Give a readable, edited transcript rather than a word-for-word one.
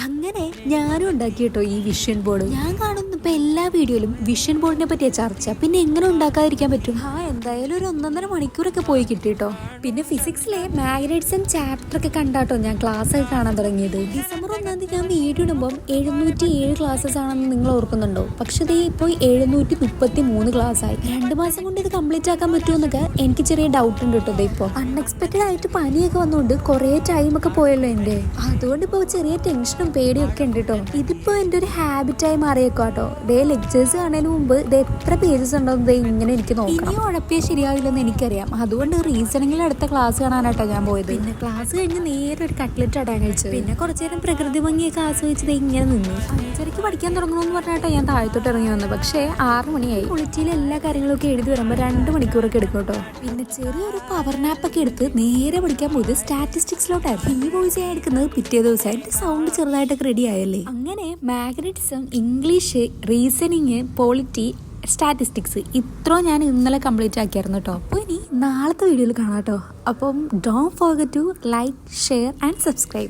അങ്ങനെ ഞാനും ഉണ്ടാക്കി കേട്ടോ ഈ വിഷൻ ബോർഡ്. ഞാൻ കാണുന്നു ഇപ്പൊ എല്ലാ വീഡിയോയിലും വിഷൻ ബോർഡിനെ പറ്റിയ ചർച്ച. പിന്നെ എങ്ങനെ ഉണ്ടാക്കാതിരിക്കാൻ പറ്റും? എന്തായാലും ഒരു 1.5 മണിക്കൂറൊക്കെ പോയി കിട്ടിട്ടോ. പിന്നെ ഫിസിക്സിലെ മാഗ്നറ്റ്സും ചാപ്റ്റർ ഒക്കെ കണ്ടാട്ടോ ഞാൻ ക്ലാസ് ഒക്കെ കാണാൻ തുടങ്ങിയത്. ഡിസംബർ 1 ഞാൻ വീഡിയോ ഇടുമ്പോൾ 707 ക്ലാസ്സസ് ആണെന്ന് നിങ്ങൾ ഓർക്കുന്നുണ്ടോ? പക്ഷെ ഇത് ഇപ്പോൾ 733 ക്ലാസ് ആയി. 2 മാസം കൊണ്ട് ഇത് കംപ്ലീറ്റ് ആക്കാൻ പറ്റുമെന്നൊക്കെ എനിക്ക് ചെറിയ ഡൗട്ട് ഉണ്ട് കേട്ടോ. ഇപ്പൊ അൺഎക്സ്പെക്ടഡ് ആയിട്ട് പനിയൊക്കെ വന്നുകൊണ്ട് കുറെ ടൈം ഒക്കെ പോയല്ലോ എന്റെ. അതുകൊണ്ട് ഇപ്പൊ ചെറിയ ടെൻഷനും പേടിയൊക്കെ ഉണ്ട് കേട്ടോ. ഇതിപ്പോ എന്റെ ഒരു ഹാബിറ്റായി മാറിയേക്കോട്ടോ. ലെക്ചേഴ്സ് കാണുന്നതിന് മുമ്പ് എത്ര പേജസ് ഉണ്ടോ ഇങ്ങനെ എനിക്ക് നോക്കണം. ഇനി ഉഴപ്പിയാൽ ശരിയാവില്ലെന്ന് എനിക്കറിയാം. അതുകൊണ്ട് റീസണിങ്ങിൽ അടുത്ത ക്ലാസ് കാണാനായിട്ടോ ഞാൻ പോയത്. പിന്നെ ക്ലാസ് കഴിഞ്ഞ് നേരെ ഒരു കട്ട്ലറ്റ് അടാൻ കഴിച്ചത്. പിന്നെ കുറച്ചു നേരം പ്രകൃതി ഭംഗിയൊക്കെ ആസ്വദിച്ചത് ഇങ്ങനെ നിന്നു. 5:30 പഠിക്കാൻ തുടങ്ങണമെന്ന് പറഞ്ഞാട്ടോ ഞാൻ താഴത്തോട്ട് ഇറങ്ങി വന്നത്. പക്ഷേ 6 മണിയായി. ക്വാളിറ്റിയിലെ എല്ലാ കാര്യങ്ങളൊക്കെ എഴുതി വരുമ്പോൾ 2 മണിക്കൂറൊക്കെ എടുക്കും കേട്ടോ. പിന്നെ ചെറിയൊരു പവർ നാപ്പൊക്കെ എടുത്ത് നേരെ പഠിക്കാൻ പോയത് സ്റ്റാറ്റിസ്റ്റിക്സിലോട്ടായിരുന്നു. ഈ വോയിസ് ഞാൻ എടുക്കുന്നത് പിറ്റേ ദിവസമായിട്ട്. സൗണ്ട് ചെറുതായിട്ടൊക്കെ റെഡി ആയല്ലേ. അങ്ങനെ magnetism, English, reasoning, polity, statistics ഇത്രയും ഞാൻ ഇന്നലെ കംപ്ലീറ്റ് ആക്കിയായിരുന്നു കേട്ടോ. അപ്പോൾ ഇനി നാളത്തെ വീഡിയോയിൽ കാണാം കേട്ടോ. അപ്പം don't forget to like, share and subscribe.